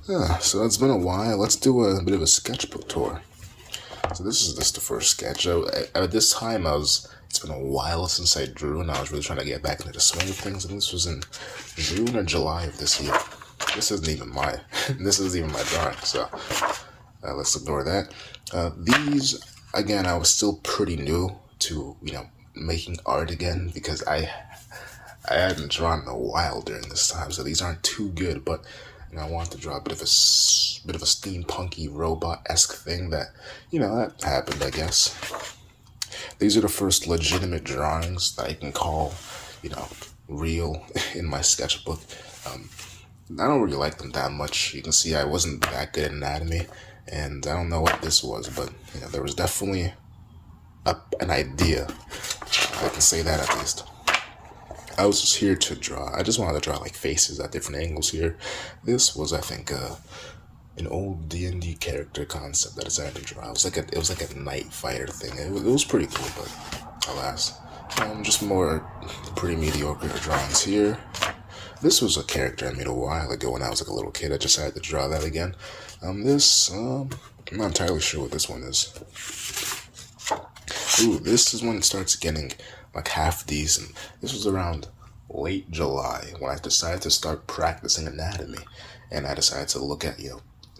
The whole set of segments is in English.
So it's been a while. Let's do a bit of a sketchbook tour. So this is just the first sketch. At this time, it's been a while since I drew, and I was really trying to get back into the swing of things. And this was in June or July of this year. This isn't even my, this isn't even my drawing. So let's ignore that. These again, I was still pretty new to making art again because I hadn't drawn in a while during this time, so these aren't too good. But I wanted to draw a bit of a steampunky robot-esque thing that happened, I guess. These are the first legitimate drawings that I can call, real in my sketchbook. I don't really like them that much. You can see I wasn't that good at anatomy, and I don't know what this was, but there was definitely an idea. I can say that at least. I was just here to draw. I just wanted to draw like faces at different angles here. This was, I think, an old D&D character concept that I decided to draw. It was like a night fighter thing. It was pretty cool, but alas, just more pretty mediocre drawings here. This was a character I made a while ago when I was like a little kid. I just decided to draw that again. I'm not entirely sure what this one is. Ooh, this is when it starts getting like half decent. This was around late July when I decided to start practicing anatomy, and I decided to look at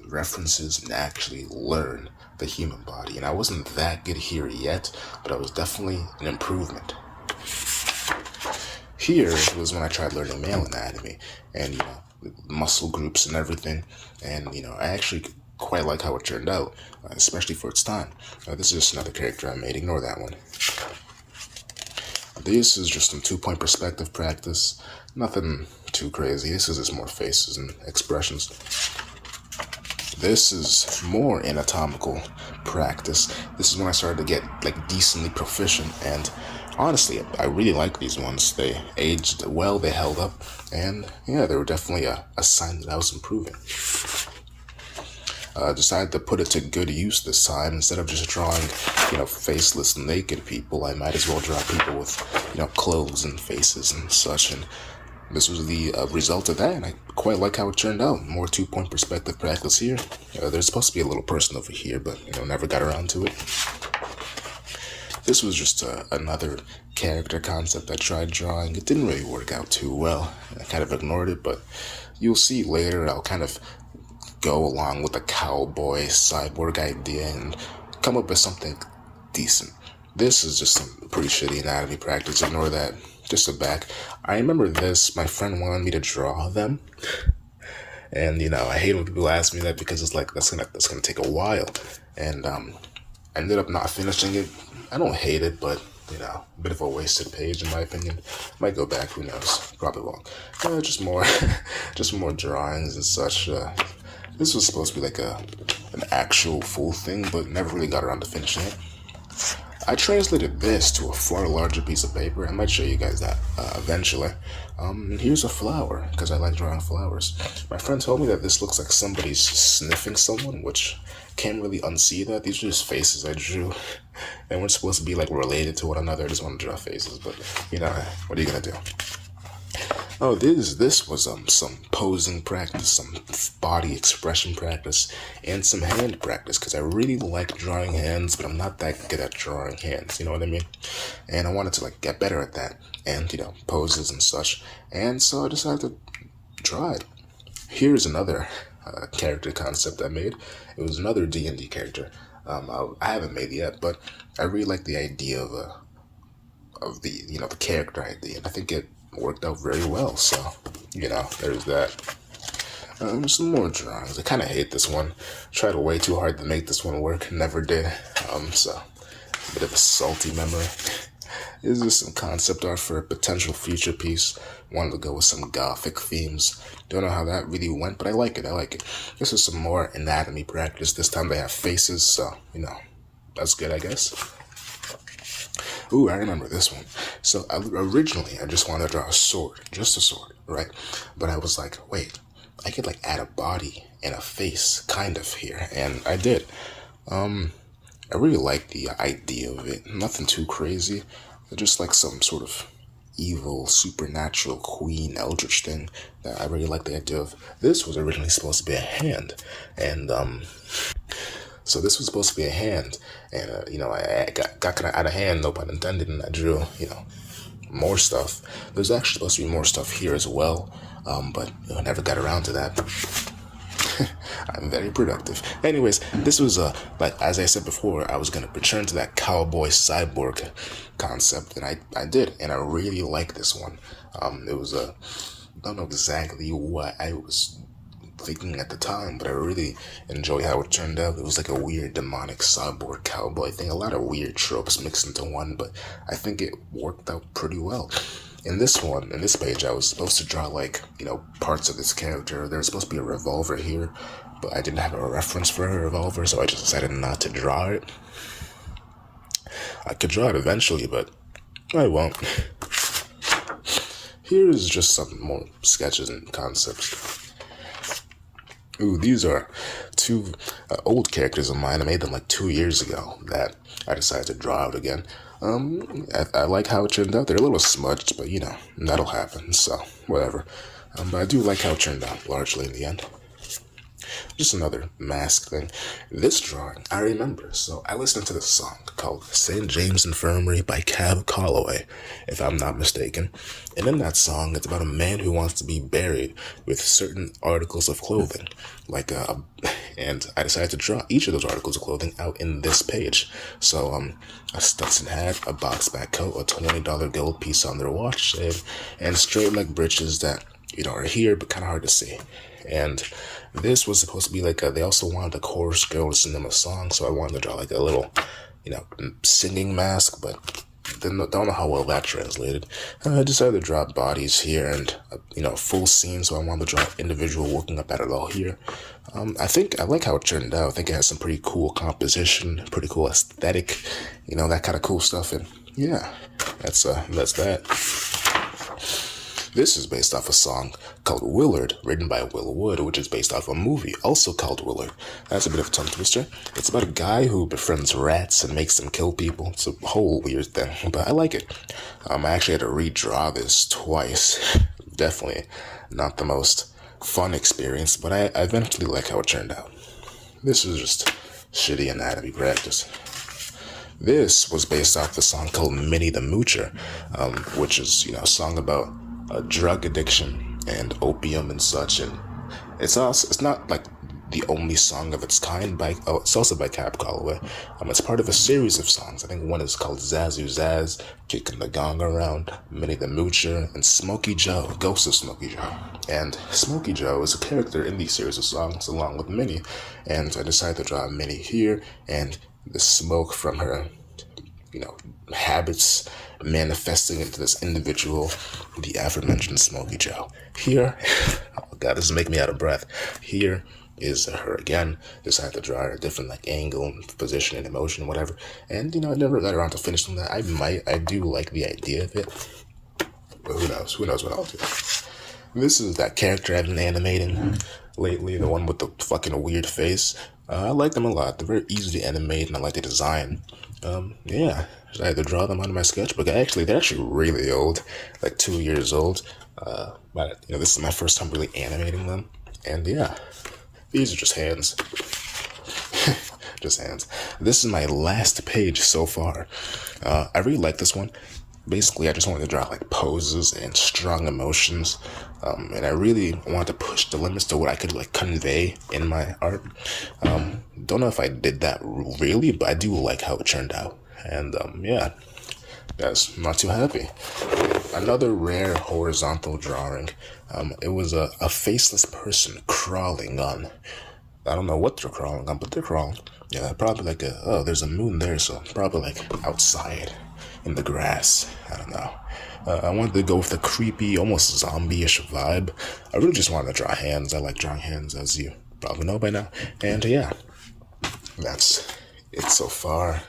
references and actually learn the human body. And I wasn't that good here yet, but I was definitely an improvement. Here was when I tried learning male anatomy and muscle groups and everything, and I actually quite like how it turned out, especially for its time. This is just another character I made. Ignore that one. This is just some 2-point perspective practice. Nothing too crazy. This is just more faces and expressions. This is more anatomical practice. This is when I started to get like decently proficient, and honestly, I really like these ones. They aged well, they held up, and they were definitely a sign that I was improving. Decided to put it to good use this time. Instead of just drawing, faceless, naked people, I might as well draw people with, clothes and faces and such. And this was the result of that, and I quite like how it turned out. More 2-point perspective practice here. There's supposed to be a little person over here, but never got around to it. This was just another character concept I tried drawing. It didn't really work out too well. I kind of ignored it, but you'll see later I'll kind of go along with the cowboy cyborg idea and come up with something decent. This is just some pretty shitty anatomy practice. Ignore that. Just a back. I remember this. My friend wanted me to draw them, and I hate when people ask me that because it's like that's gonna take a while, and I ended up not finishing it. I don't hate it, but a bit of a wasted page in my opinion. Might go back. Who knows? Probably won't. Just more, just more drawings and such. This was supposed to be like an actual full thing, but never really got around to finishing it. I translated this to a far larger piece of paper. I might show you guys that eventually. Here's a flower, because I like drawing flowers. My friend told me that this looks like somebody's sniffing someone, which can't really unsee that. These are just faces I drew. They weren't supposed to be like related to one another. I just want to draw faces, but what are you gonna do? Oh, this was some posing practice, some body expression practice, and some hand practice, because I really like drawing hands, but I'm not that good at drawing hands, you know what I mean? And I wanted to get better at that, and poses and such, and so I decided to try it. Here's another character concept I made. It was another D&D character. I haven't made it yet, but I really like the idea of the character idea, and I think it worked out very well, so there's that. Some more drawings. I kind of hate this one. Tried way too hard to make this one work, never did. So a bit of a salty memory. This is some concept art for a potential future piece. Wanted to go with some gothic themes. Don't know how that really went, but I like it. This is some more anatomy practice. This time they have faces, so that's good, I guess. Ooh, I remember this one. So originally, I just wanted to draw a sword, just a sword, right? But I was like, wait, I could add a body and a face, kind of here, and I did. I really like the idea of it. Nothing too crazy, just like some sort of evil, supernatural queen eldritch thing that I really like the idea of. This was originally supposed to be a hand, and so this was supposed to be a hand, and I got kind of out of hand, no pun intended, and I drew more stuff. There's actually supposed to be more stuff here as well, but I never got around to that. I'm very productive. Anyways, this was like as I said before, I was gonna return to that cowboy cyborg concept, and I did, and I really like this one. It was I don't know exactly what I was thinking at the time, but I really enjoy how it turned out. It was like a weird demonic cyborg cowboy thing, a lot of weird tropes mixed into one, but I think it worked out pretty well. In this page, I was supposed to draw parts of this character. There was supposed to be a revolver here, but I didn't have a reference for a revolver, so I just decided not to draw it. I could draw it eventually, but I won't. Here's just some more sketches and concepts. Ooh, these are two old characters of mine. I made them like 2 years ago that I decided to draw out again. I like how it turned out. They're a little smudged, but that'll happen, so whatever. But I do like how it turned out, largely in the end. Just another mask thing. This drawing, I remember. So I listened to this song called St. James Infirmary by Cab Calloway, if I'm not mistaken. And in that song, it's about a man who wants to be buried with certain articles of clothing. And I decided to draw each of those articles of clothing out in this page. So, a Stetson hat, a box back coat, a $20 gold piece on their watch chain, and straight leg breeches that, are here, but kind of hard to see. And this was supposed to be they also wanted a chorus girl to sing them a song, so I wanted to draw a little, singing mask, but don't know how well that translated. I decided to draw bodies here and, full scene, so I wanted to draw individual working up at it all here. I think I like how it turned out. I think it has some pretty cool composition, pretty cool aesthetic, that kind of cool stuff, and yeah, that's that. This is based off a song called Willard, written by Will Wood, which is based off a movie also called Willard. That's a bit of a tongue twister. It's about a guy who befriends rats and makes them kill people. It's a whole weird thing, but I like it. I actually had to redraw this twice. Definitely not the most fun experience, but I eventually like how it turned out. This is just shitty anatomy practice. This was based off the song called Minnie the Moocher, which is, a song about drug addiction and opium and such, and it's not the only song of its kind it's also by Cab Calloway. It's part of a series of songs. I think one is called Zazu Zaz, Kicking the Gong Around, Minnie the Moocher, and Smokey Joe, Ghost of Smokey Joe. And Smokey Joe is a character in these series of songs along with Minnie, and I decided to draw Minnie here, and the smoke from her habits manifesting into this individual, the aforementioned Smokey Joe. Here, oh god, this is making me out of breath. Here is her again. Decided to draw her a different angle, position, and emotion, whatever. And I never got around to finishing that. I do like the idea of it, but who knows? Who knows what I'll do. This is that character I've been animating lately, the one with the fucking weird face. I like them a lot. They're very easy to animate, and I like the design. Yeah, I had to draw them on my sketchbook. They're actually really old, 2 years old. But this is my first time really animating them, and yeah, these are just hands. Just hands. This is my last page so far. I really like this one. Basically, I just wanted to draw poses and strong emotions, and I really wanted to push the limits to what I could convey in my art. Don't know if I did that really, but I do like how it turned out, and yeah, guys, I'm not too happy. Another rare horizontal drawing. It was a faceless person crawling on. I don't know what they're crawling on, but they're crawling. Yeah, probably there's a moon there, so probably outside in the grass. I don't know. I wanted to go with the creepy, almost zombie-ish vibe. I really just wanted to draw hands. I like drawing hands, as you probably know by now. And yeah, that's it so far.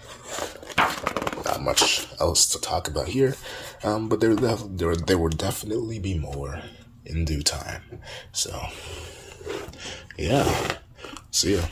Not much else to talk about here, but there will definitely be more in due time. So, yeah, see ya.